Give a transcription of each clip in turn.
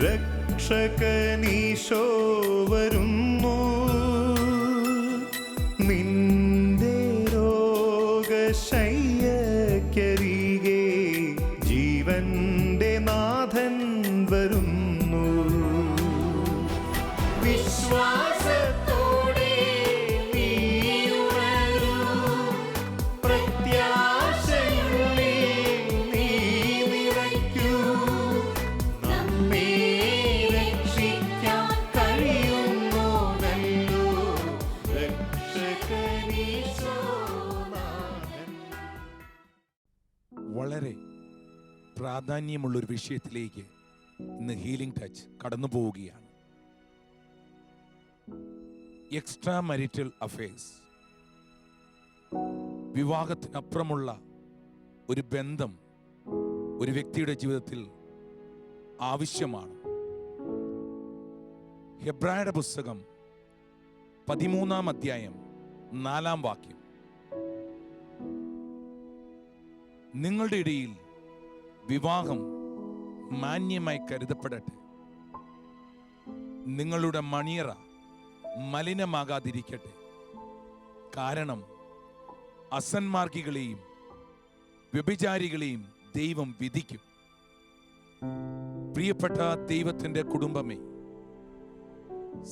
രക്ഷകനീശോ വരുന്നു, നിന്റെ രോഗശയ്യക്കരികെ ജീവന്റെ നാഥൻ വരുന്നു. വിശ്വാസത്തോടെ നീ ഉണരൂ, പ്രത്യാശയുള്ളിൽ നീ നിറയ്ക്കൂ. നമ്മെ രക്ഷിക്കാൻ കഴിയുന്നോനല്ലോ രക്ഷകനീശോനാഥൻ. വളരെ പ്രാധാന്യമുള്ളൊരു വിഷയത്തിലേക്ക് ഇന്ന് ഹീലിംഗ് ടച്ച് കടന്നു പോവുകയാണ്. എക്സ്ട്രാ മാരിറ്റൽ അഫയേഴ്സ്, വിവാഹത്തിനപ്പുറമുള്ള ഒരു ബന്ധം ഒരു വ്യക്തിയുടെ ജീവിതത്തിൽ ആവശ്യമാണ്. ഹെബ്രായരുടെ പുസ്തകം 13-ാം അധ്യായം 4-ാം വാക്യം, നിങ്ങളുടെ ഇടയിൽ വിവാഹം മാന്യമായി കരുതപ്പെടട്ടെ, നിങ്ങളുടെ മണിയറ മലിനമാകാതിരിക്കട്ടെ, കാരണം അസന്മാർഗികളെയും വ്യഭിചാരികളെയും ദൈവം വിധിക്കും. പ്രിയപ്പെട്ട ദൈവത്തിൻ്റെ കുടുംബമേ,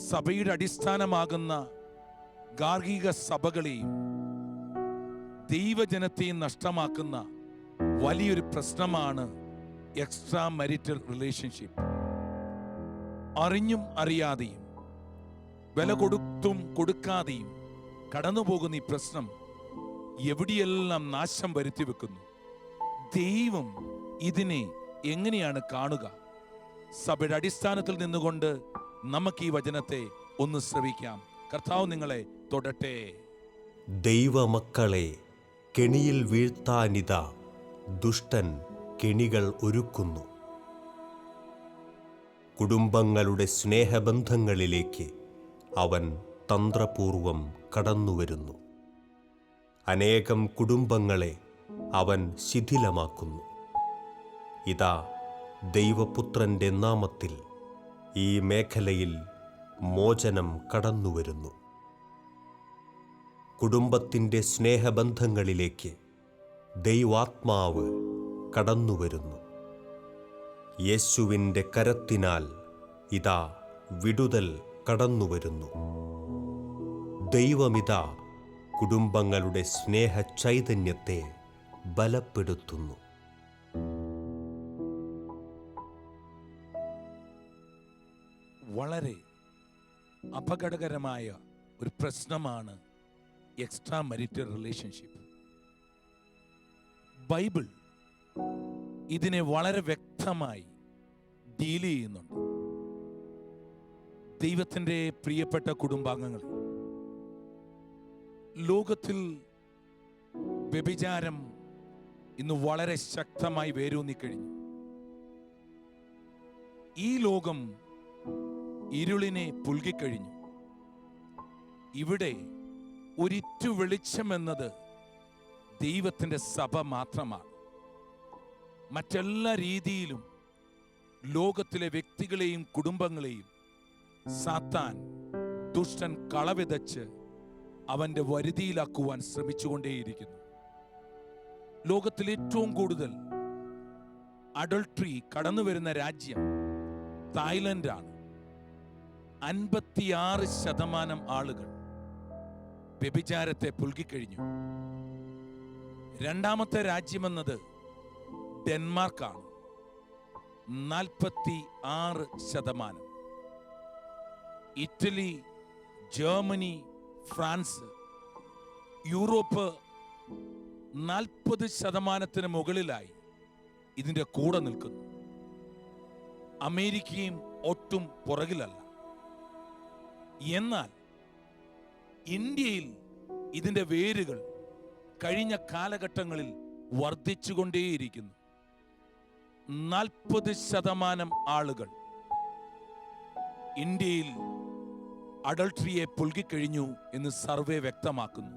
സഭയുടെ അടിസ്ഥാനമാകുന്ന ഗാർഹിക സഭകളെയും ദൈവജനത്തെയും നഷ്ടമാക്കുന്ന വലിയൊരു പ്രശ്നമാണ് എക്സ്ട്രാ മാരിറ്റൽ റിലേഷൻഷിപ്പ്. അറിഞ്ഞും അറിയാതെയും വില കൊടുത്തും കൊടുക്കാതെയും കടന്നുപോകുന്ന ഈ പ്രശ്നം എവിടെയെല്ലാം നാശം വരുത്തി വെക്കുന്നു. ദൈവം ഇതിനെ എങ്ങനെയാണ് കാണുക? സഭയുടെ അടിസ്ഥാനത്തിൽ നിന്നുകൊണ്ട് നമുക്ക് ഈ വചനത്തെ ഒന്ന് ശ്രവിക്കാം. കർത്താവ് നിങ്ങളെ തൊടട്ടെ. ദൈവമക്കളെ, കെണിയിൽ വീഴ്ത്താനിതാ ദുഷ്ടൻ കെണികൾ ഒരുക്കുന്നു. കുടുംബങ്ങളുടെ സ്നേഹബന്ധങ്ങളിലേക്ക് അവൻ തന്ത്രപൂർവം കടന്നുവരുന്നു. അനേകം കുടുംബങ്ങളെ അവൻ ശിഥിലമാക്കുന്നു. ഇതാ, ദൈവപുത്രന്റെ നാമത്തിൽ ഈ മേഖലയിൽ മോചനം കടന്നുവരുന്നു. കുടുംബത്തിൻ്റെ സ്നേഹബന്ധങ്ങളിലേക്ക് ദൈവാത്മാവ് കടന്നുവരുന്നു. യേശുവിൻ്റെ കരത്തിനാൽ ഇതാ വിടുതൽ കടന്നുവരുന്നു. ദൈവമിതാ കുടുംബങ്ങളുടെ സ്നേഹ ചൈതന്യത്തെ ബലപ്പെടുത്തുന്നു. വളരെ അപകടകരമായ ഒരു പ്രശ്നമാണ് എക്സ്ട്രാ മാരിറ്റൽ റിലേഷൻഷിപ്പ്. ബൈബിൾ ഇതിനെ വളരെ വ്യക്തമായി ഡീൽ ചെയ്യുന്നുണ്ട്. ദൈവത്തിൻ്റെ പ്രിയപ്പെട്ട കുടുംബാംഗങ്ങൾ, ലോകത്തിൽ വ്യഭിചാരം ഇന്ന് വളരെ ശക്തമായി വേരൂന്നിക്കഴിഞ്ഞു. ഈ ലോകം ഇരുളിനെ പുൽകിക്കഴിഞ്ഞു. ഇവിടെ ഒരിറ്റു വെളിച്ചമെന്നത് ദൈവത്തിൻ്റെ സഭ മാത്രമാണ്. മറ്റെല്ലാ രീതിയിലും ലോകത്തിലെ വ്യക്തികളെയും കുടുംബങ്ങളെയും സാത്താൻ, ദുഷ്ടൻ കളവിതച്ച് അവൻ്റെ വരുതിയിലാക്കുവാൻ ശ്രമിച്ചുകൊണ്ടേയിരിക്കുന്നു. ലോകത്തിൽ ഏറ്റവും കൂടുതൽ അഡൾട്ടറി കടന്നു വരുന്ന രാജ്യം തായ്ലൻഡാണ്. 56% ആളുകൾ വ്യഭിചാരത്തെ പുൽകിക്കഴിഞ്ഞു. രണ്ടാമത്തെ രാജ്യമെന്നത് ഡെൻമാർക്കാണ്, 46%. ഇറ്റലി, ജർമ്മനി, ഫ്രാൻസ്, യൂറോപ്പ് 40% മുകളിലായി ഇതിൻ്റെ കൂടെ നിൽക്കുന്നു. അമേരിക്കയും ഒട്ടും പുറകിലല്ല. എന്നാൽ ഇന്ത്യയിൽ ഇതിൻ്റെ വേരുകൾ കഴിഞ്ഞ കാലഘട്ടങ്ങളിൽ വർദ്ധിച്ചുകൊണ്ടേയിരിക്കുന്നു. 40% ആളുകൾ ഇന്ത്യയിൽ അഡൾട്ടറിയെ പുൽകിക്കഴിഞ്ഞു എന്ന് സർവേ വ്യക്തമാക്കുന്നു.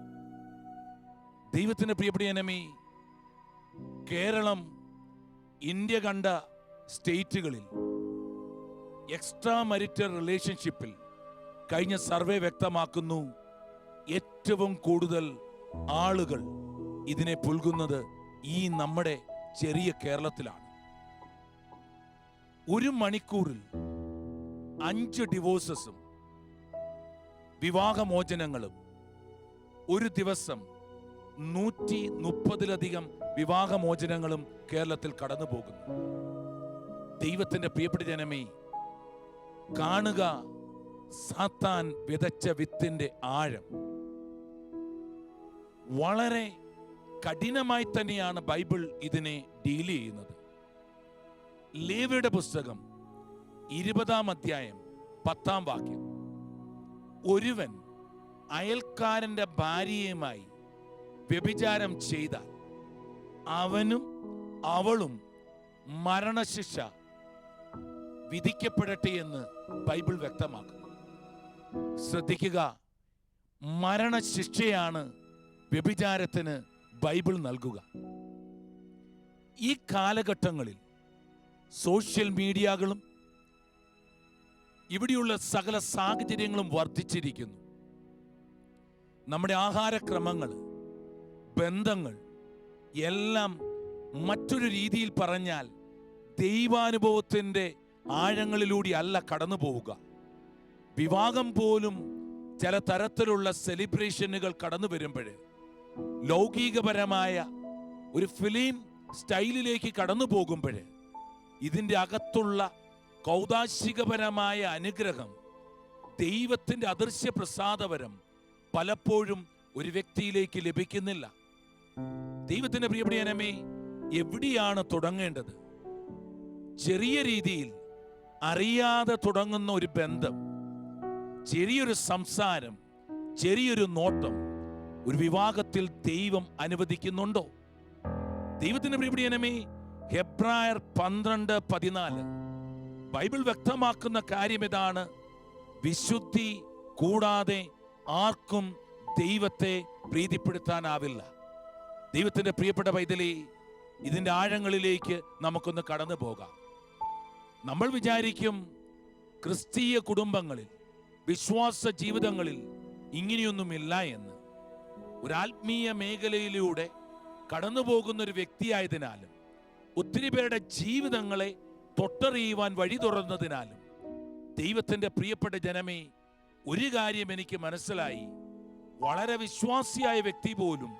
ദൈവത്തിന്റെ പ്രിയപ്പെട്ട ജനമേ, കേരളം ഇന്ത്യ കണ്ട സ്റ്റേറ്റുകളിൽ എക്സ്ട്രാ മരിറ്റൽ റിലേഷൻഷിപ്പിൽ കഴിഞ്ഞ സർവേ വ്യക്തമാക്കുന്നു, ഏറ്റവും കൂടുതൽ ആളുകൾ ഇതിനെ പുൽകുന്നത് ഈ നമ്മുടെ ചെറിയ കേരളത്തിലാണ്. ഒരു മണിക്കൂറിൽ 5 ഡിവോഴ്സസും വിവാഹമോചനങ്ങളും, ഒരു ദിവസം 130-ലധികം വിവാഹമോചനങ്ങളും കേരളത്തിൽ കടന്നു പോകുന്നു. ദൈവത്തിന്റെ പ്രിയപ്പെട്ട ജനമേ, കാണുക സാത്താൻ വിതച്ച വിത്തിന്റെ ആഴം. വളരെ കഠിനമായി തന്നെയാണ് ബൈബിൾ ഇതിനെ ഡീൽ ചെയ്യുന്നത്. ലേവ്യയുടെ പുസ്തകം 20-ാം അധ്യായം 10-ാം വാക്യം, ഒരുവൻ അയൽക്കാരന്റെ ഭാര്യയുമായി വ്യഭിചാരം ചെയ്താൽ അവനും അവളും മരണശിക്ഷ വിധിക്കപ്പെടട്ടെ എന്ന് ബൈബിൾ വ്യക്തമാക്കുന്നു. ശ്രദ്ധിക്കുക, മരണശിക്ഷയാണ് വ്യഭിചാരത്തിന് ബൈബിൾ നൽകുക. ഈ കാലഘട്ടങ്ങളിൽ സോഷ്യൽ മീഡിയകളും ഇവിടെയുള്ള സകല സാഹചര്യങ്ങളും വർദ്ധിച്ചിരിക്കുന്നു. നമ്മുടെ ആഹാരക്രമങ്ങൾ, ബന്ധങ്ങൾ എല്ലാം മറ്റൊരു രീതിയിൽ പറഞ്ഞാൽ ദൈവാനുഭവത്തിൻ്റെ ആഴങ്ങളിലൂടെ അല്ല കടന്നു പോവുക. വിവാഹം പോലും ചില തരത്തിലുള്ള സെലിബ്രേഷനുകൾ കടന്നു വരുമ്പോൾ ലൗകികപരമായ ഒരു ഫിലിം സ്റ്റൈലിലേക്ക് കടന്നു പോകുമ്പോൾ ഇതിൻ്റെ അകത്തുള്ള കൗദാശികപരമായ അനുഗ്രഹം, ദൈവത്തിൻ്റെ അദൃശ്യ പ്രസാദവരം പലപ്പോഴും ഒരു വ്യക്തിയിലേക്ക് ലഭിക്കുന്നില്ല. ദൈവത്തിന്റെ പ്രിയപ്പെട്ട ജനമേ, എവിടെയാണ് തുടങ്ങേണ്ടത്? ചെറിയ രീതിയിൽ അറിയാതെ തുടങ്ങുന്ന ഒരു ബന്ധം, ചെറിയൊരു സംസാരം, ചെറിയൊരു നോട്ടം ഒരു വിവാഹത്തിൽ ദൈവം അനുവദിക്കുന്നുണ്ടോ? ദൈവത്തിന്റെ പ്രിയപ്പെട്ട ജനമേ, ഹെബ്രായർ 12:14 ബൈബിൾ വ്യക്തമാക്കുന്ന കാര്യം ഇതാണ്: വിശുദ്ധി കൂടാതെ ആർക്കും ദൈവത്തെ പ്രീതിപ്പെടുത്താനാവില്ല. ദൈവത്തിന്റെ പ്രിയപ്പെട്ട പൈതലേ, ഇതിന്റെ ആഴങ്ങളിലേക്ക് നമുക്കൊന്ന് കടന്നു പോകാം. നമ്മൾ വിചാരിക്കും ക്രിസ്തീയ കുടുംബങ്ങളിൽ, വിശ്വാസ ജീവിതങ്ങളിൽ ഇങ്ങനെയൊന്നുമില്ല എന്ന്. ഒരു ആത്മീയ മേഖലയിലൂടെ കടന്നു പോകുന്ന ഒരു വ്യക്തിയായതിനാലും ഒത്തിരി പേരുടെ ജീവിതങ്ങളെ തൊട്ടറിയുവാൻ വഴി തുറന്നതിനാലും ദൈവത്തിന്റെ പ്രിയപ്പെട്ട ജനമേ, ഒരു കാര്യം എനിക്ക് മനസ്സിലായി: വളരെ വിശ്വാസിയായ വ്യക്തി പോലും,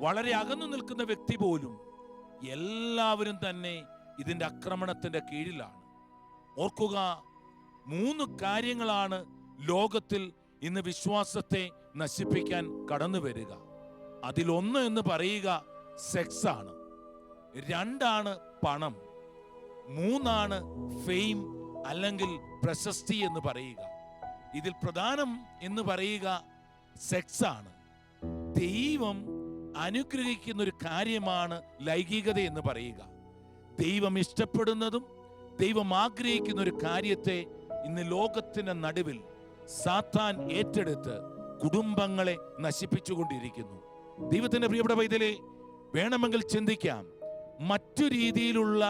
വളരെ അകന്നു നിൽക്കുന്ന വ്യക്തി പോലും, എല്ലാവരും തന്നെ ഇതിന്റെ ആക്രമണത്തിന്റെ കീഴിലാണ്. ഓർക്കുക, 3 കാര്യങ്ങളാണ് ലോകത്തിൽ ഇന്ന് വിശ്വാസത്തെ നശിപ്പിക്കാൻ കടന്നു വരിക. അതിലൊന്ന് എന്ന് പറയുക സെക്സ് ആണ്, 2 പണം, 3 ഫെയിം അല്ലെങ്കിൽ പ്രശസ്തി എന്ന് പറയുക. ഇതിൽ പ്രധാനം എന്ന് പറയുക സെക്സ് ആണ്. ദൈവം അനുഗ്രഹിക്കുന്ന ഒരു കാര്യമാണ് ലൈംഗികത എന്ന് പറയുക. ദൈവം ഇഷ്ടപ്പെടുന്നതും ദൈവം ആഗ്രഹിക്കുന്ന ഒരു കാര്യത്തെ ഇന്ന് ലോകത്തിന്റെ നടുവിൽ സാത്താൻ ഏറ്റെടുത്ത് കുടുംബങ്ങളെ നശിപ്പിച്ചുകൊണ്ടിരിക്കുന്നു. ദൈവത്തിന്റെ പ്രിയപ്പെട്ട പൈതലേ, വേണമെങ്കിൽ ചിന്തിക്കാം, മറ്റു രീതിയിലുള്ള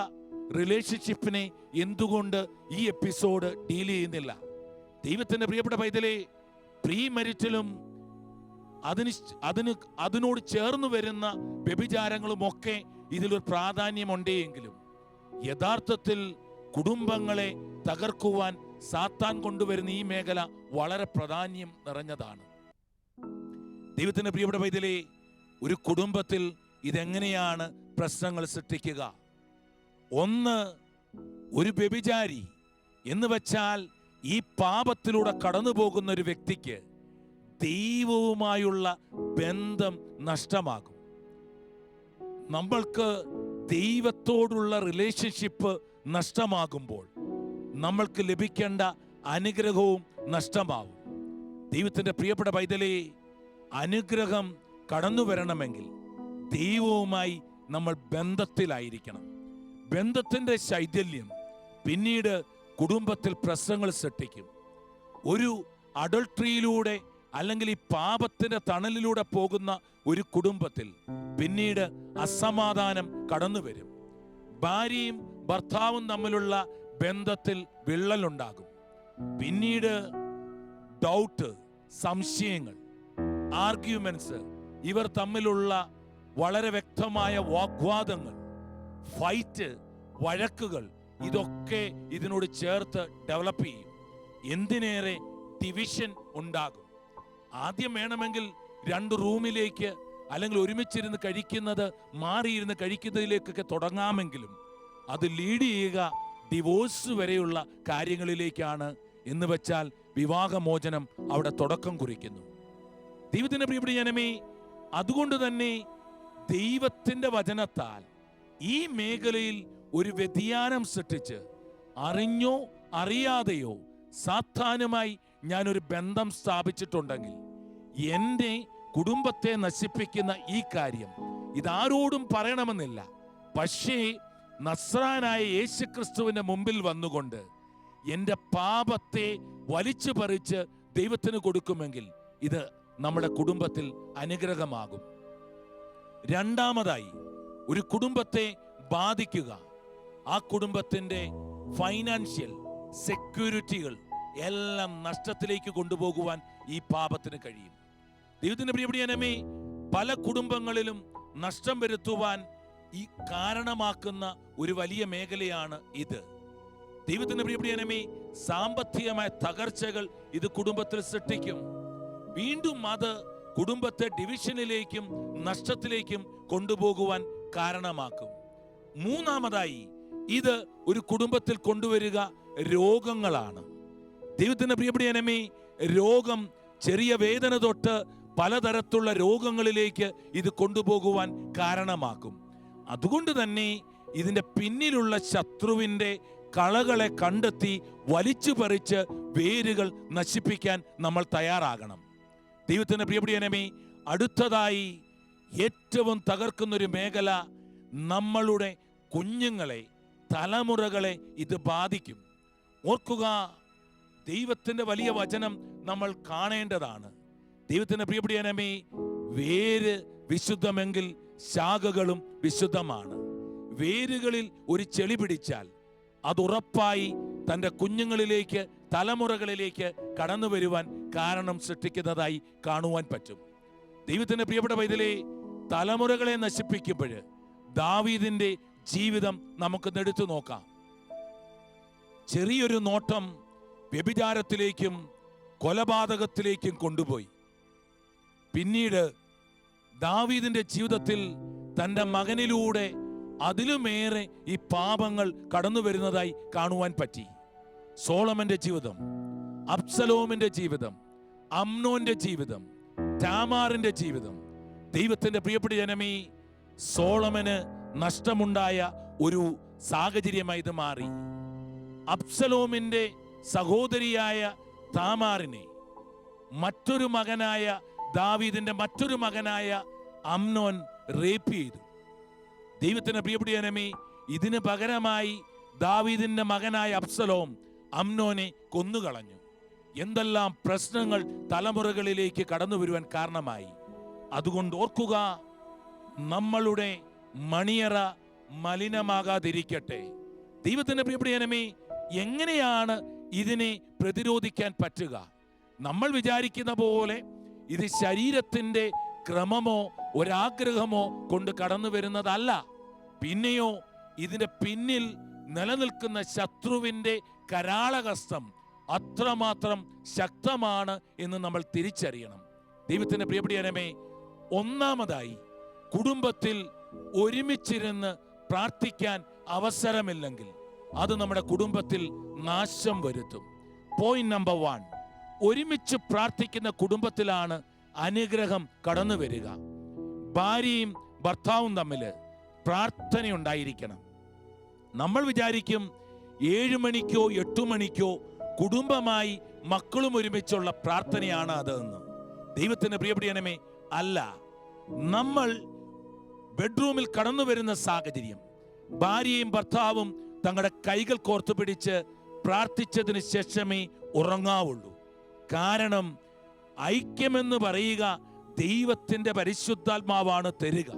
റിലേഷൻഷിപ്പിനെ എന്തുകൊണ്ട് ഈ എപ്പിസോഡ് ഡീൽ ചെയ്യുന്നില്ല? ദൈവത്തിന്റെ പ്രിയപ്പെട്ട പൈതലേ, പ്രീ മരിറ്റലും അതിനോട് ചേർന്ന് വരുന്ന വ്യഭിചാരങ്ങളും ഒക്കെ ഇതിലൊരു പ്രാധാന്യമുണ്ടെങ്കിലും യഥാർത്ഥത്തിൽ കുടുംബങ്ങളെ തകർക്കുവാൻ സാത്താൻ കൊണ്ടുവരുന്ന ഈ മേഖല വളരെ പ്രാധാന്യം നിറഞ്ഞതാണ്. ദൈവത്തിന്റെ പ്രിയപ്പെട്ട പൈതലേ, ഒരു കുടുംബത്തിൽ ഇതെങ്ങനെയാണ് പ്രശ്നങ്ങൾ സൃഷ്ടിക്കുക? 1, ഒരു വ്യഭിചാരി എന്ന് വെച്ചാൽ ഈ പാപത്തിലൂടെ കടന്നു പോകുന്ന ഒരു വ്യക്തിക്ക് ദൈവവുമായുള്ള ബന്ധം നഷ്ടമാകും. നമ്മൾക്ക് ദൈവത്തോടുള്ള റിലേഷൻഷിപ്പ് നഷ്ടമാകുമ്പോൾ നമ്മൾക്ക് ലഭിക്കേണ്ട അനുഗ്രഹവും നഷ്ടമാവും. ദൈവത്തിന്റെ പ്രിയപ്പെട്ട പൈതലേ, അനുഗ്രഹം കടന്നു വരണമെങ്കിൽ ദൈവവുമായി നമ്മൾ ബന്ധത്തിലായിരിക്കണം. ബന്ധത്തിന്റെ ശൈഥല്യം പിന്നീട് കുടുംബത്തിൽ പ്രശ്നങ്ങൾ സൃഷ്ടിക്കും. ഒരു അഡൾട്ടറിയിലൂടെ അല്ലെങ്കിൽ ഈ പാപത്തിന്റെ തണലിലൂടെ പോകുന്ന ഒരു കുടുംബത്തിൽ പിന്നീട് അസമാധാനം കടന്നു വരും. ഭാര്യയും ഭർത്താവും തമ്മിലുള്ള ബന്ധത്തിൽ വിള്ളലുണ്ടാകും. പിന്നീട് ഡൗട്ട്, സംശയങ്ങൾ, ആർഗ്യുമെന്റ്സ്, ഇവർ തമ്മിലുള്ള വളരെ വ്യക്തമായ വാഗ്വാദങ്ങൾ, ഫൈറ്റ്, വഴക്കുകൾ, ഇതൊക്കെ ഇതിനോട് ചേർത്ത് ഡെവലപ്പ് ചെയ്യും. എന്തിനേറെ ഡിവിഷൻ ഉണ്ടാകും. ആദ്യം വേണമെങ്കിൽ 2 റൂമിലേക്ക് അല്ലെങ്കിൽ ഒരുമിച്ചിരുന്ന് കഴിക്കുന്നത് മാറിയിരുന്ന് കഴിക്കുന്നതിലേക്കൊക്കെ തുടങ്ങാമെങ്കിലും അത് ലീഡ് ചെയ്യുക ഡിവോഴ്സ് വരെയുള്ള കാര്യങ്ങളിലേക്കാണ്. എന്ന് വെച്ചാൽ വിവാഹമോചനം അവിടെ തുടക്കം കുറിക്കുന്നു. ദൈവത്തിന്റെ പ്രിയപ്പെട്ട ജനമേ, അതുകൊണ്ട് തന്നെ ദൈവത്തിന്റെ വചനത്താൽ ഈ മേഖലയിൽ ഒരു വ്യതിയാനം സൃഷ്ടിച്ച് അറിഞ്ഞോ അറിയാതെയോ സാത്താനുമായി ഞാനൊരു ബന്ധം സ്ഥാപിച്ചിട്ടുണ്ടെങ്കിൽ എൻ്റെ കുടുംബത്തെ നശിപ്പിക്കുന്ന ഈ കാര്യം ഇതാരോടും പറയണമെന്നില്ല. പക്ഷേ നസ്രാനായ യേശുക്രിസ്തുവിന്റെ മുമ്പിൽ വന്നുകൊണ്ട് എൻ്റെ പാപത്തെ വലിച്ചു പറിച്ച് ദൈവത്തിന് കൊടുക്കുമെങ്കിൽ ഇത് നമ്മുടെ കുടുംബത്തിൽ അനുഗ്രഹമാകും. രണ്ടാമതായി, ഒരു കുടുംബത്തെ ബാധിക്കുക, ആ കുടുംബത്തിന്റെ ഫൈനാൻഷ്യൽ സെക്യൂരിറ്റികൾ എല്ലാം നഷ്ടത്തിലേക്ക് കൊണ്ടുപോകുവാൻ ഈ പാപത്തിന് കഴിയും. ദൈവത്തിന്റെ പ്രിയപ്പെട്ട ജനമേ, പല കുടുംബങ്ങളിലും നഷ്ടം വരുത്തുവാൻ ഈ കാരണമാക്കുന്ന ഒരു വലിയ മേഖലയാണ് ഇത്. ദൈവത്തിന്റെ പ്രിയപ്പെട്ട ജനമേ, സാമ്പത്തികമായ തകർച്ചകൾ ഇത് കുടുംബത്തിൽ സൃഷ്ടിക്കും. വീണ്ടും അത് കുടുംബത്തെ ഡിവിഷനിലേക്കും നഷ്ടത്തിലേക്കും കൊണ്ടുപോകുവാൻ കാരണമാക്കും. മൂന്നാമതായി, ഇത് ഒരു കുടുംബത്തിൽ കൊണ്ടുവരിക രോഗങ്ങളാണ്. ദൈവത്തിന്റെ പ്രിയപ്പെട്ട ജനമേ, രോഗം ചെറിയ വേദന തൊട്ട് പലതരത്തിലുള്ള രോഗങ്ങളിലേക്ക് ഇത് കൊണ്ടുപോകുവാൻ കാരണമാക്കും. അതുകൊണ്ട് തന്നെ ഇതിന്റെ പിന്നിലുള്ള ശത്രുവിന്റെ കളകളെ കണ്ടെത്തി വലിച്ചു പറിച്ച് വേരുകൾ നശിപ്പിക്കാൻ നമ്മൾ തയ്യാറാകണം. ദൈവത്തിന്റെ പ്രിയപ്പെട്ട ജനമേ, അടുത്തതായി ഏറ്റവും തകർക്കുന്നൊരു മേഖല നമ്മളുടെ കുഞ്ഞുങ്ങളെ, തലമുറകളെ ഇത് ബാധിക്കും. ഓർക്കുക, ദൈവത്തിന്റെ വലിയ വചനം നമ്മൾ കാണേണ്ടതാണ്. ദൈവത്തിന്റെ പ്രിയപ്പെട്ട ജനമേ, വേര് വിശുദ്ധമെങ്കിൽ ശാഖകളും വിശുദ്ധമാണ്. വേരുകളിൽ ഒരു ചെളി പിടിച്ചാൽ അത് ഉറപ്പായി തൻ്റെ കുഞ്ഞുങ്ങളിലേക്ക്, തലമുറകളിലേക്ക് കടന്നു വരുവാൻ കാരണം സൃഷ്ടിക്കുന്നതായി കാണുവാൻ പറ്റും. ദൈവത്തിന്റെ പ്രിയപ്പെട്ട പൈതലേ, തലമുറകളെ നശിപ്പിക്കുമ്പോൾ ദാവീദിന്റെ ജീവിതം നമുക്ക് എടുത്തു നോക്കാം. ചെറിയൊരു നോട്ടം വ്യഭിചാരത്തിലേക്കും കൊലപാതകത്തിലേക്കും കൊണ്ടുപോയി. പിന്നീട് ദാവീദിന്റെ ജീവിതത്തിൽ തൻ്റെ മകനിലൂടെ അതിലുമേറെ ഈ പാപങ്ങൾ കടന്നു വരുന്നതായി കാണുവാൻ പറ്റി. സോളമന്റെ ജീവിതം, അബ്സലോമിന്റെ ജീവിതം, അമ്നോന്റെ ജീവിതം, താമാറിന്റെ ജീവിതം. ദൈവത്തിന്റെ പ്രിയപ്പെട്ട ജനമേ, സോളമന് നഷ്ടമുണ്ടായ ഒരു സാഹചര്യമായി ഇത് മാറി. അബ്സലോമിന്റെ സഹോദരിയായ താമാറിനെ മറ്റൊരു മകനായ ദാവീദിന്റെ മറ്റൊരു മകനായ അമ്നോൻ റേപ്പ് ചെയ്തു. ദൈവത്തിന്റെ പ്രിയപ്പെട്ട ജനമേ, ഇതിന് പകരമായി ദാവീദിന്റെ മകനായ അബ്സലോം അമ്നോനെ കൊന്നുകളഞ്ഞു. എന്തെല്ലാം പ്രശ്നങ്ങൾ തലമുറകളിലേക്ക് കടന്നു വരുവാൻ കാരണമായി. അതുകൊണ്ട് ഓർക്കുക, നമ്മളുടെ മണിയറ മലിനമാകാതിരിക്കട്ടെ. ദൈവത്തിന്റെ പ്രിയപ്പെട്ട ജനമേ, എങ്ങനെയാണ് ഇതിനെ പ്രതിരോധിക്കാൻ പറ്റുക? നമ്മൾ വിചാരിക്കുന്ന പോലെ ഇത് ശരീരത്തിന്റെ ക്രമമോ ഒരാഗ്രഹമോ കൊണ്ട് കടന്നു വരുന്നതല്ല. പിന്നെയോ ഇതിന്റെ പിന്നിൽ നിലനിൽക്കുന്ന ശത്രുവിന്റെ കരാളഹസ്തം അത്രമാത്രം ശക്തമാണ് എന്ന് നമ്മൾ തിരിച്ചറിയണം. ദൈവത്തിന്റെ പ്രിയപ്പെട്ട ജനമേ, ഒന്നാമതായി, കുടുംബത്തിൽ ഒരുമിച്ചിരുന്ന് പ്രാർത്ഥിക്കാൻ അവസരമില്ലെങ്കിൽ അത് നമ്മുടെ കുടുംബത്തിൽ നാശം വരുത്തും. പോയിന്റ് നമ്പർ 1, ഒരുമിച്ച് പ്രാർത്ഥിക്കുന്ന കുടുംബത്തിലാണ് അനുഗ്രഹം കടന്നു വരിക. ഭാര്യയും ഭർത്താവും തമ്മിൽ പ്രാർത്ഥനയുണ്ടായിരിക്കണം. നമ്മൾ വിചാരിക്കും 7 മണിക്കോ 8 മണിക്കോ കുടുംബമായി മക്കളും ഒരുമിച്ചുള്ള പ്രാർത്ഥനയാണ് അതെന്ന്. ദൈവത്തിന്റെ പ്രിയപ്പെട്ട ജനമേ, അല്ല. നമ്മൾ ബെഡ്റൂമിൽ കടന്നു വരുന്ന സാഹചര്യം, ഭാര്യയും ഭർത്താവും തങ്ങളുടെ കൈകൾ കോർത്തു പിടിച്ച് പ്രാർത്ഥിച്ചതിന് ശേഷമേ ഉറങ്ങാവുള്ളൂ. കാരണം ഐക്യമെന്ന് പറയുക ദൈവത്തിന്റെ പരിശുദ്ധാത്മാവാണ് തരിക.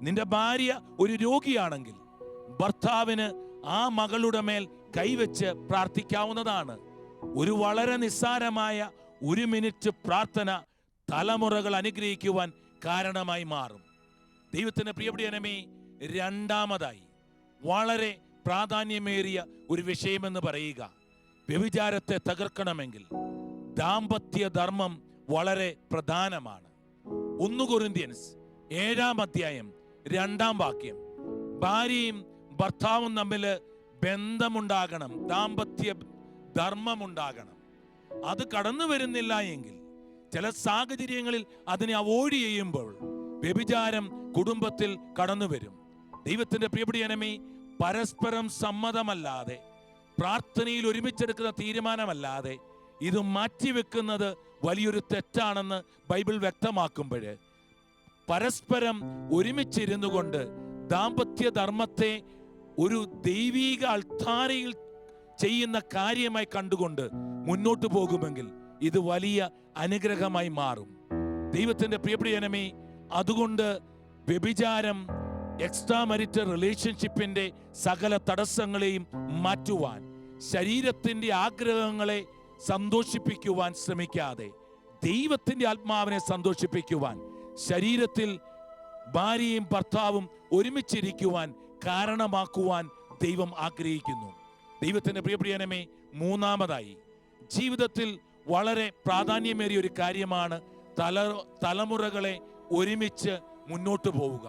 നിന്റെ ഭാര്യ ഒരു രോഗിയാണെങ്കിൽ ഭർത്താവിന് ആ മകളുടെ മേൽ കൈവച്ച് പ്രാർത്ഥിക്കാവുന്നതാണ്. ഒരു വളരെ നിസ്സാരമായ 1 മിനിറ്റ് പ്രാർത്ഥന തലമുറകൾ അനുഗ്രഹിക്കുവാൻ കാരണമായി മാറും. ദൈവത്തിന്റെ പ്രിയപ്പെട്ടവനെ, രണ്ടാമതായി വളരെ പ്രാധാന്യമേറിയ ഒരു വിഷയമെന്ന് പറയുക, വ്യഭിചാരത്തെ തകർക്കണമെങ്കിൽ ദാമ്പത്യ ധർമ്മം വളരെ പ്രധാനമാണ്. 1 കൊരിന്ത്യൻസ് 7-ാം അധ്യായം 2-ാം വാക്യം, ഭാര്യയും ഭർത്താവും തമ്മിൽ ബന്ധമുണ്ടാകണം, ദാമ്പത്യ ധർമ്മമുണ്ടാകണം. അത് കടന്നു വരുന്നില്ല എങ്കിൽ, ചില സാഹചര്യങ്ങളിൽ അതിനെ അവോയ്ഡ് ചെയ്യുമ്പോൾ വ്യഭിചാരം കുടുംബത്തിൽ കടന്നു വരും. ദൈവത്തിന്റെ പ്രിയപ്പെട്ടവനെ, പരസ്പരം സമ്മതമല്ലാതെ, പ്രാർത്ഥനയിൽ ഒരുമിച്ചെടുക്കുന്ന തീരുമാനമല്ലാതെ ഇത് മാറ്റിവെക്കുന്നത് വലിയൊരു തെറ്റാണെന്ന് ബൈബിൾ വ്യക്തമാക്കുമ്പോൾ, പരസ്പരം ഒരുമിച്ചിരുന്നു കൊണ്ട് ദാമ്പത്യ ധർമ്മത്തെ ഒരു ദൈവീക അൾത്താരയിൽ ചെയ്യുന്ന കാര്യമായി കണ്ടുകൊണ്ട് മുന്നോട്ട് പോകുമെങ്കിൽ ഇത് വലിയ അനുഗ്രഹമായി മാറും. ദൈവത്തിന്റെ പ്രിയപ്പെട്ടവനെ, അതുകൊണ്ട് വ്യഭിചാരം എക്സ്ട്രാ മാരിറ്റൽ റിലേഷൻഷിപ്പിന്റെ സകല തടസ്സങ്ങളെയും മാറ്റുവാൻ, ശരീരത്തിന്റെ ആഗ്രഹങ്ങളെ സന്തോഷിപ്പിക്കുവാൻ ശ്രമിക്കാതെ ദൈവത്തിന്റെ ആത്മാവിനെ സന്തോഷിപ്പിക്കുവാൻ, ശരീരത്തിൽ ഭാര്യയും ഭർത്താവും ഒരുമിച്ചിരിക്കുവാൻ കാരണമാക്കുവാൻ ദൈവം ആഗ്രഹിക്കുന്നു. ദൈവത്തിന്റെ പ്രിയപ്പെട്ടവനെ, മൂന്നാമതായി ജീവിതത്തിൽ വളരെ പ്രാധാന്യമേറിയ ഒരു കാര്യമാണ് തലമുറകളെ ഒരുമിച്ച് മുന്നോട്ട് പോവുക.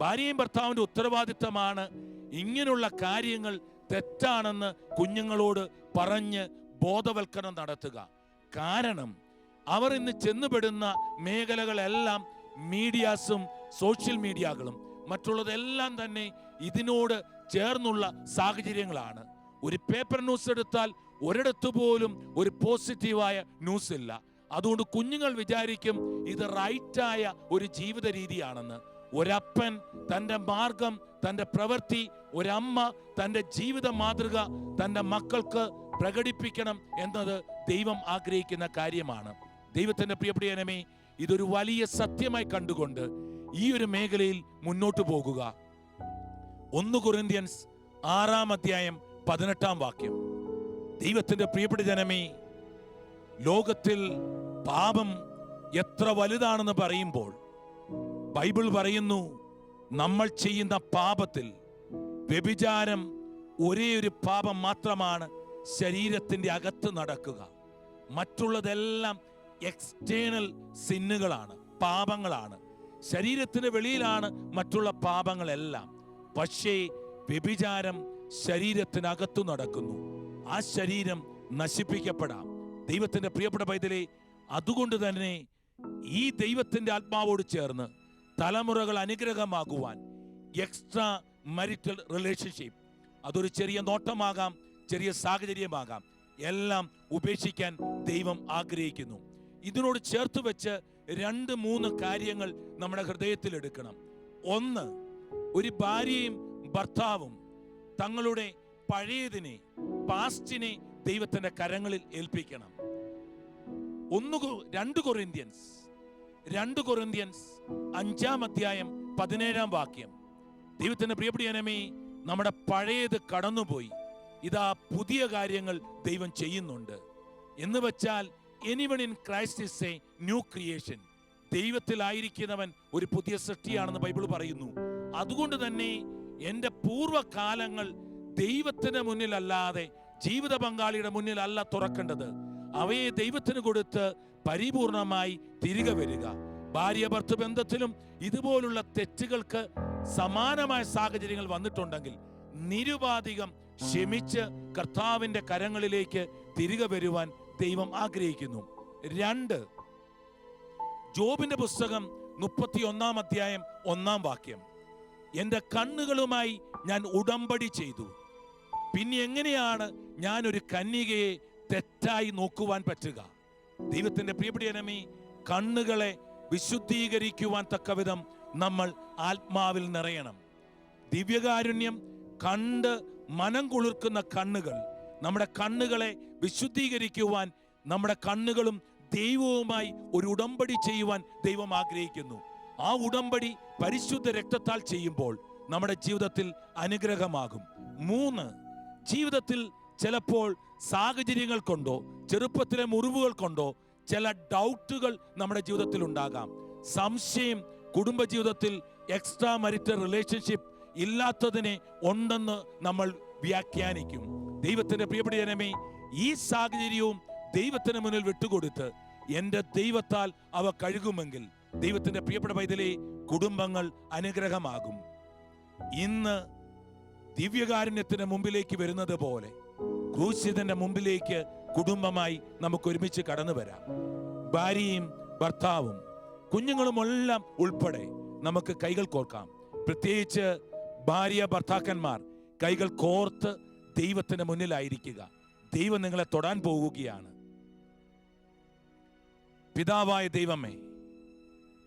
ഭാര്യയും ഭർത്താവിന്റെ ഉത്തരവാദിത്തമാണ് ഇങ്ങനെയുള്ള കാര്യങ്ങൾ തെറ്റാണെന്ന് കുഞ്ഞുങ്ങളോട് പറഞ്ഞ് ബോധവൽക്കരണം നടത്തുക. കാരണം അവർ ഇന്ന് ചെന്നുപെടുന്ന മേഖലകളെല്ലാം മീഡിയാസും സോഷ്യൽ മീഡിയകളും മറ്റുള്ളതെല്ലാം തന്നെ ഇതിനോട് ചേർന്നുള്ള സാഹചര്യങ്ങളാണ്. ഒരു പേപ്പർ ന്യൂസ് എടുത്താൽ ഒരിടത്തു പോലും ഒരു പോസിറ്റീവായ ന്യൂസ് ഇല്ല. അതുകൊണ്ട് കുഞ്ഞുങ്ങൾ വിചാരിക്കും ഇത് റൈറ്റായ ഒരു ജീവിത രീതിയാണെന്ന്. ഒരപ്പൻ തൻ്റെ മാർഗം, തൻ്റെ പ്രവൃത്തി, ഒരമ്മ തൻ്റെ ജീവിത മാതൃക തൻ്റെ മക്കൾക്ക് പ്രകടിപ്പിക്കണം എന്നത് ദൈവം ആഗ്രഹിക്കുന്ന കാര്യമാണ്. ദൈവത്തിന്റെ പ്രിയപ്പെട്ടവനെ, ഇതൊരു വലിയ സത്യമായി കണ്ടുകൊണ്ട് ഈ ഒരു മേഖലയിൽ മുന്നോട്ട് പോകുക. 1 കൊരിന്ത്യൻസ് 6-ാം അധ്യായം 18-ാം വാക്യം, ദൈവത്തിന്റെ പ്രിയപ്പെട്ട ജനമേ, ലോകത്തിൽ പാപം എത്ര വലുതാണെന്ന് പറയുമ്പോൾ ബൈബിൾ പറയുന്നു, നമ്മൾ ചെയ്യുന്ന പാപത്തിൽ വ്യഭിചാരം ഒരേ ഒരു പാപം മാത്രമാണ് ശരീരത്തിന്റെ അകത്ത് നടക്കുക. മറ്റുള്ളതെല്ലാം എക്സ്റ്റേണൽ സിന്നുകളാണ്, പാപങ്ങളാണ്. ശരീരത്തിന് വെളിയിലാണ് മറ്റുള്ള പാപങ്ങളെല്ലാം. പക്ഷേ വ്യഭിചാരം ശരീരത്തിനകത്തു നടക്കുന്നു. ആ ശരീരം നശിപ്പിക്കപ്പെടാം. ദൈവത്തിന്റെ പ്രിയപ്പെട്ട പൈതലേ, അതുകൊണ്ട് തന്നെ ഈ ദൈവത്തിന്റെ ആത്മാവോട് ചേർന്ന് തലമുറകൾ അനുഗ്രഹമാകുവാൻ എക്സ്ട്രാ മാരിറ്റൽ റിലേഷൻഷിപ്പ്, അതൊരു ചെറിയ നോട്ടമാകാം, ചെറിയ സാഹചര്യമാകാം, എല്ലാം ഉപേക്ഷിക്കാൻ ദൈവം ആഗ്രഹിക്കുന്നു. ഇതിനോട് ചേർത്ത് വെച്ച് 2-3 കാര്യങ്ങൾ നമ്മുടെ ഹൃദയത്തിൽ എടുക്കണം. 1, ഒരു ഭാര്യയും ഭർത്താവും തങ്ങളുടെ പഴയതിനെ, പാസ്റ്റിനെ ദൈവത്തിന്റെ കരങ്ങളിൽ ഏൽപ്പിക്കണം. 2 കൊരിന്ത്യൻസ് 5-ാം അധ്യായം 17-ാം വാക്യം, ദൈവത്തിന്റെ പ്രിയപ്പെട്ടവനെ, നമ്മുടെ പഴയത് കടന്നുപോയി, ഇതാ പുതിയ കാര്യങ്ങൾ ദൈവം ചെയ്യുന്നുണ്ട് എന്ന് വെച്ചാൽ anyone in Christ is a new creation. ദൈവത്തിലായിരിക്കുന്നവൻ ഒരു പുതിയ സൃഷ്ടിയാണെന്ന് ബൈബിൾ പറയുന്നു. അതുകൊണ്ട് തന്നെ എൻ്റെ പൂർവ്വകാലങ്ങൾ ദൈവത്തിന് മുന്നിലല്ലാതെ ജീവിത പങ്കാളിയുടെ മുന്നിലല്ല തുറക്കേണ്ടത്. അവയെ ദൈവത്തിന് കൊടുത്ത് പരിപൂർണമായി തിരികെ വരിക. ഭാര്യ ഭർത്തൃ ബന്ധത്തിലും ഇതുപോലുള്ള തെറ്റുകൾക്ക് സമാനമായ സാഹചര്യങ്ങൾ വന്നിട്ടുണ്ടെങ്കിൽ നിരുപാധികം ക്ഷമിച്ച് കർത്താവിന്റെ കരങ്ങളിലേക്ക് തിരികെ വരുവാൻ ദൈവം ആഗ്രഹിക്കുന്നു. 2, ജോബിന്റെ പുസ്തകം 31-ാം അധ്യായം 1-ാം വാക്യം, എൻ്റെ കണ്ണുകളുമായി ഞാൻ ഉടമ്പടി ചെയ്തു, പിന്നെ എങ്ങനെയാണ് ഞാൻ ഒരു കന്യകയെ തെറ്റായി നോക്കുവാൻ പറ്റുക? ദൈവത്തിന്റെ പ്രിയപ്പെട്ടവനെ, കണ്ണുകളെ വിശുദ്ധീകരിക്കുവാൻ തക്കവിധം നമ്മൾ ആത്മാവിൽ നിറയണം. ദിവ്യകാരുണ്യം കണ്ട് മനം കുളിർക്കുന്ന കണ്ണുകൾ, നമ്മുടെ കണ്ണുകളെ വിശുദ്ധീകരിക്കുവാൻ, നമ്മുടെ കണ്ണുകളും ദൈവവുമായി ഒരു ഉടമ്പടി ചെയ്യുവാൻ ദൈവം ആഗ്രഹിക്കുന്നു. ആ ഉടമ്പടി പരിശുദ്ധ രക്തത്താൽ ചെയ്യുമ്പോൾ നമ്മുടെ ജീവിതത്തിൽ അനുഗ്രഹമാകും. 3, ജീവിതത്തിൽ ചിലപ്പോൾ സാഹചര്യങ്ങൾ കൊണ്ടോ ചെറുപ്പത്തിലെ മുറിവുകൾ കൊണ്ടോ ചില ഡൗട്ടുകൾ നമ്മുടെ ജീവിതത്തിൽ ഉണ്ടാകാം. സംശയം കുടുംബജീവിതത്തിൽ എക്സ്ട്രാ marital റിലേഷൻഷിപ്പ് ഇല്ലാത്തതിനെ ഉണ്ടെന്ന് നമ്മൾ വ്യാഖ്യാനിക്കും. ദൈവത്തിന്റെ പ്രിയപ്പെട്ട ജനമേ, ഈ സാഹചര്യവും ദൈവത്തിന് മുന്നിൽ വിട്ടുകൊടുത്ത് എൻ്റെ ദൈവത്താൽ അവ കഴുകുമെങ്കിൽ ദൈവത്തിന്റെ പ്രിയപ്പെട്ട പൈതലേ, കുടുംബങ്ങൾ അനുഗ്രഹമാകും. ഇന്ന് ദിവ്യകാരുണ്യത്തിന്റെ മുമ്പിലേക്ക് വരുന്നത് പോലെ ക്രൂശിതന്റെ മുമ്പിലേക്ക് കുടുംബമായി നമുക്ക് ഒരുമിച്ച് കടന്നു വരാം. ഭാര്യയും ഭർത്താവും കുഞ്ഞുങ്ങളുമെല്ലാം ഉൾപ്പെടെ നമുക്ക് കൈകൾ കോർക്കാം. പ്രത്യേകിച്ച് ഭാര്യ ഭർത്താക്കന്മാർ കൈകൾ കോർത്ത് ദൈവത്തിന് മുന്നിലായിരിക്കുക. ദൈവം നിങ്ങളെ തൊടാൻ പോവുകയാണ്. പിതാവായ ദൈവമേ,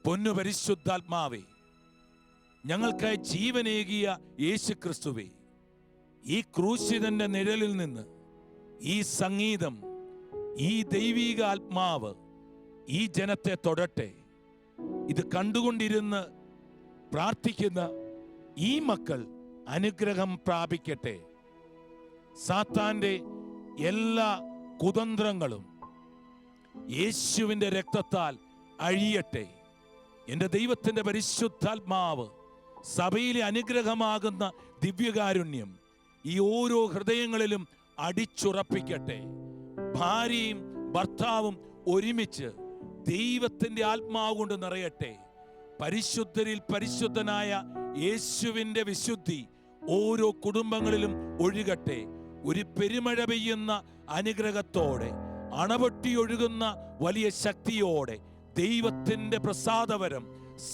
പൊന്നു പരിശുദ്ധാത്മാവേ, ഞങ്ങൾക്കായി ജീവനേകിയ യേശു ക്രിസ്തുവേ, ഈ ക്രൂശിതന്റെ നിഴലിൽ നിന്ന് ഈ സംഗീതം, ഈ ദൈവിക ആത്മാവ് ഈ ജനത്തെ തൊടട്ടെ. ഇത് കണ്ടുകൊണ്ടിരുന്ന് പ്രാർത്ഥിക്കുന്ന ഈ മക്കൾ അനുഗ്രഹം പ്രാപിക്കട്ടെ. സാത്താന്റെ എല്ലാ കുതന്ത്രങ്ങളും യേശുവിന്റെ രക്തത്താൽ അഴിയട്ടെ. എൻ്റെ ദൈവത്തിന്റെ പരിശുദ്ധാത്മാവ് സഭയിലെ അനുഗ്രഹമാകുന്ന ദിവ്യകാരുണ്യം ഈ ഓരോ ഹൃദയങ്ങളിലും അടിച്ചുറപ്പിക്കട്ടെ. ഭാര്യയും ഭർത്താവും ഒരുമിച്ച് ദൈവത്തിന്റെ ആത്മാവ് കൊണ്ട് നിറയട്ടെ. പരിശുദ്ധരിൽ പരിശുദ്ധനായ യേശുവിന്റെ വിശുദ്ധി ഓരോ കുടുംബങ്ങളിലും ഒഴുകട്ടെ. ഒരു പെരുമഴ പെയ്യുന്ന അനുഗ്രഹത്തോടെ, അണപൊട്ടി ഒഴുകുന്ന വലിയ ശക്തിയോടെ ദൈവത്തിന്റെ പ്രസാദവരം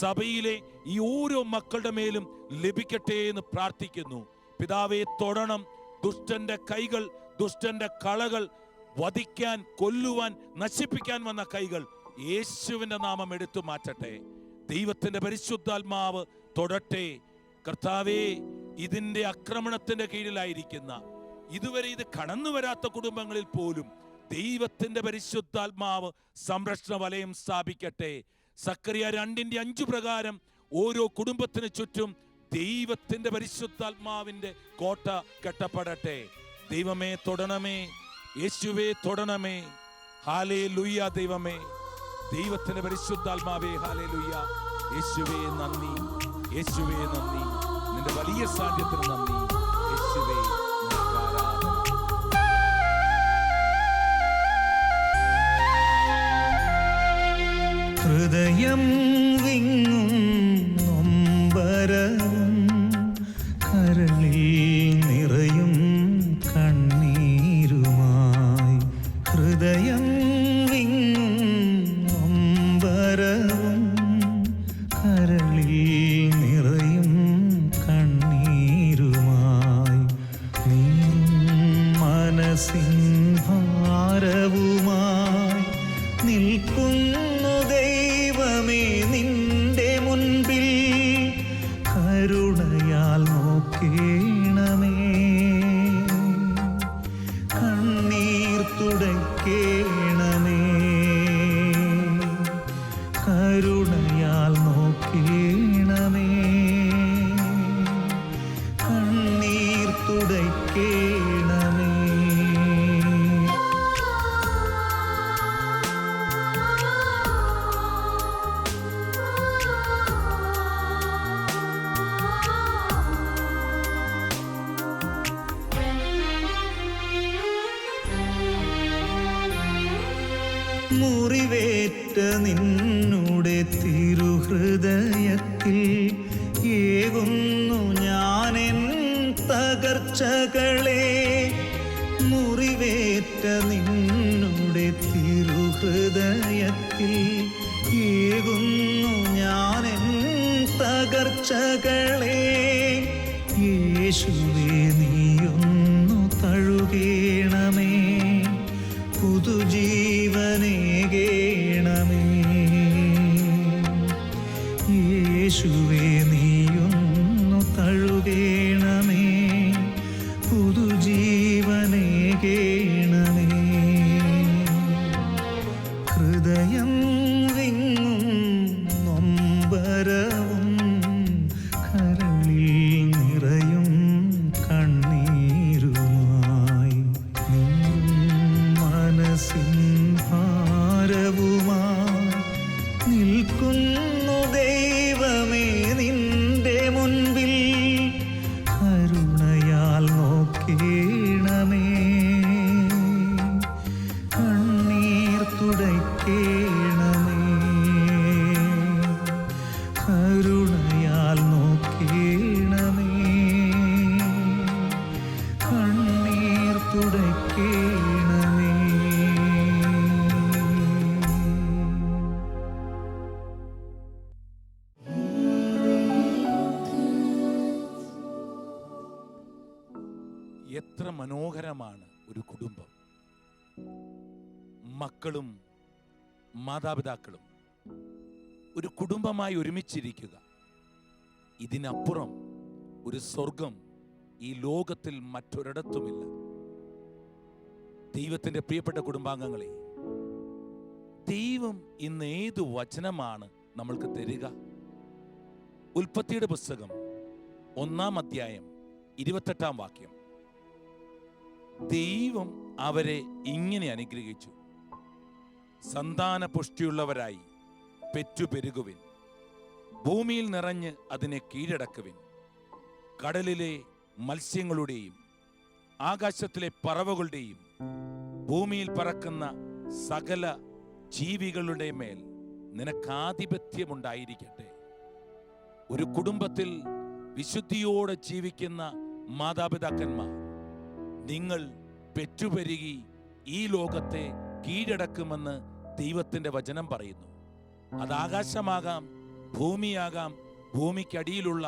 സഭയിലെ ഈ ഓരോ മക്കളുടെ മേലും ലഭിക്കട്ടെ എന്ന് പ്രാർത്ഥിക്കുന്നു. പിതാവേ, തൊടണം. ദുഷ്ടന്റെ കൈകൾ, ദുഷ്ടന്റെ കളകൾ, വധിക്കാൻ, കൊല്ലുവാൻ, നശിപ്പിക്കാൻ വന്ന കൈകൾ യേശുവിന്റെ നാമം എടുത്തു മാറ്റട്ടെ. ദൈവത്തിന്റെ പരിശുദ്ധാത്മാവ് തൊടട്ടെ. കർത്താവേ, ഇതിന്റെ ആക്രമണത്തിന്റെ കീഴിലായിരിക്കുന്ന, ഇതുവരെ ഇത് കടന്നു വരാത്ത കുടുംബങ്ങളിൽ പോലും ദൈവത്തിന്റെ പരിശുദ്ധാത്മാവ് സംരക്ഷണ വലയം സ്ഥാപിക്കട്ടെ. സക്കറിയ 2:5 പ്രകാരം ഓരോ കുടുംബത്തിന് ചുറ്റും ദൈവത്തിന്റെ പരിശുദ്ധാത്മാവിന്റെ കോട്ട കെട്ടപ്പെടട്ടെ. ദൈവമേ തൊടണമേ, യേശുവേ തൊടണമേ. ഹല്ലേലൂയ. ദൈവമേ, ദൈവത്തിന്റെ പരിശുദ്ധാത്മാവേ, ഹല്ലേലൂയ. യേശുവേ നന്ദി, യേശുവേ നന്ദി. നിന്റെ വലിയ സാന്നിധ്യത്തിന് നന്ദി യേശുവേ. ഹൃദയം വിങ്ങും നൊമ്പരവും കരളിൽ നിറയും കണ്ണീരുമായി. ഹൃദയം വിങ്ങും നൊമ്പരവും കരളിൽ നിറയും കണ്ണീരുമായി. നീറും മനസ്സിൻ ഭാരവുമായി നിൽക്കുന്നു ദൈവമേ നിന്റെ മുൻപിൽ. കരുണയാൽ നോക്കേണമേ, കണ്ണീർ തുടയ്ക്കേണമേ. കരുണയാൽ നോക്കേണമേ, കണ്ണീർ തുടയ്ക്കേണമേ. മുറിവേറ്റ നിന്നുടെ തിരുഹൃദയത്തിൽ ഏകുന്നു ഞാനെൻ തകർച്ചകളെ. മുറിവേറ്റ നിന്നുടെ തിരുഹൃദയത്തിൽ ഏകുന്നു ഞാനെൻ തകർച്ചകളെ. യേശുവേ നീയൊന്നു തഴുകേണമേ, പുതുജീവനേകേണമേ. യേശുവേ നീയൊന്നു തഴുകേണമേ, പുതുജീവനേകേണമേ. ഹൃദയം വിങ്ങും നൊമ്പരവും കരളിൽ നിറയും കണ്ണീർ തുടയ്ക്കേണമേ. എത്ര മനോഹരമാണ് ഒരു കുടുംബം. മക്കളും മാതാപിതാക്കളും ഒരു കുടുംബമായി ഒരുമിച്ചിരിക്കുക. ഇതിനപ്പുറം ഒരു സ്വർഗം ഈ ലോകത്തിൽ മറ്റൊരിടത്തുമില്ല. ദൈവത്തിൻ്റെ പ്രിയപ്പെട്ട കുടുംബാംഗങ്ങളെ, ദൈവം ഇന്ന് ഏത് വചനമാണ് നമ്മൾക്ക് തരിക? ഉൽപ്പത്തിയുടെ പുസ്തകം 1-ാം അധ്യായം 28-ാം വാക്യം. ദൈവം അവരെ ഇങ്ങനെ അനുഗ്രഹിച്ചു: സന്താന പുഷ്ടിയുള്ളവരായി പെറ്റുപെരുകുവിൻ, ഭൂമിയിൽ നിറഞ്ഞ് അതിനെ കീഴടക്കുവിൻ, കടലിലെ മത്സ്യങ്ങളുടെയും ആകാശത്തിലെ പറവകളുടെയും ഭൂമിയിൽ പറക്കുന്ന സകല ജീവികളുടെ മേൽ നിനക്കാധിപത്യമുണ്ടായിരിക്കട്ടെ. ഒരു കുടുംബത്തിൽ വിശുദ്ധിയോടെ ജീവിക്കുന്ന മാതാപിതാക്കന്മാർ, നിങ്ങൾ പെറ്റുപെരുകി ഈ ലോകത്തെ കീഴടക്കുമെന്ന് ദൈവത്തിൻ്റെ വചനം പറയുന്നു. അത് ആകാശമാകാം, ഭൂമിയാകാം, ഭൂമിക്കടിയിലുള്ള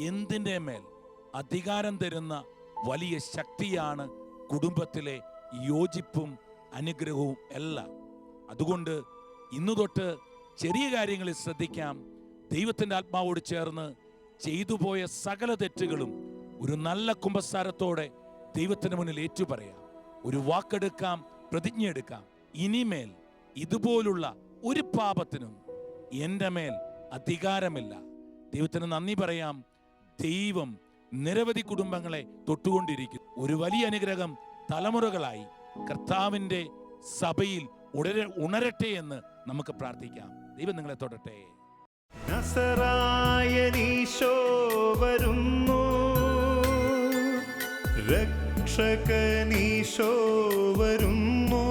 എന്തിൻ്റെ മേൽ അധികാരം തരുന്ന വലിയ ശക്തിയാണ് കുടുംബത്തിലെ യോജിപ്പും അനുഗ്രഹവും എല്ലാം. അതുകൊണ്ട് ഇന്നു തൊട്ട് ചെറിയ കാര്യങ്ങളിൽ ശ്രദ്ധിക്കാം. ദൈവത്തിൻ്റെ ആത്മാവോട് ചേർന്ന് ചെയ്തുപോയ സകല തെറ്റുകളും ഒരു നല്ല കുമ്പസാരത്തോടെ ദൈവത്തിന് മുന്നിൽ ഏറ്റുപറയാം. ഒരു വാക്കെടുക്കാം, പ്രതിജ്ഞ എടുക്കാം. ഇനിമേൽ ഇതുപോലുള്ള ഒരു പാപത്തിനും എൻ്റെ മേൽ അധികാരമില്ല. ദൈവത്തിന് നന്ദി പറയാം. ദൈവം നിരവധി കുടുംബങ്ങളെ തൊട്ടുകൊണ്ടിരിക്കുന്നു. ഒരു വലിയ അനുഗ്രഹം തലമുറകളായി കർത്താവിൻ്റെ സഭയിൽ ഉണരട്ടെ എന്ന് നമുക്ക് പ്രാർത്ഥിക്കാം. ദൈവം നിങ്ങളെ തൊടട്ടെ. നസറായനീശോ വരുന്നു, രക്ഷകനീശോ വരുന്നു,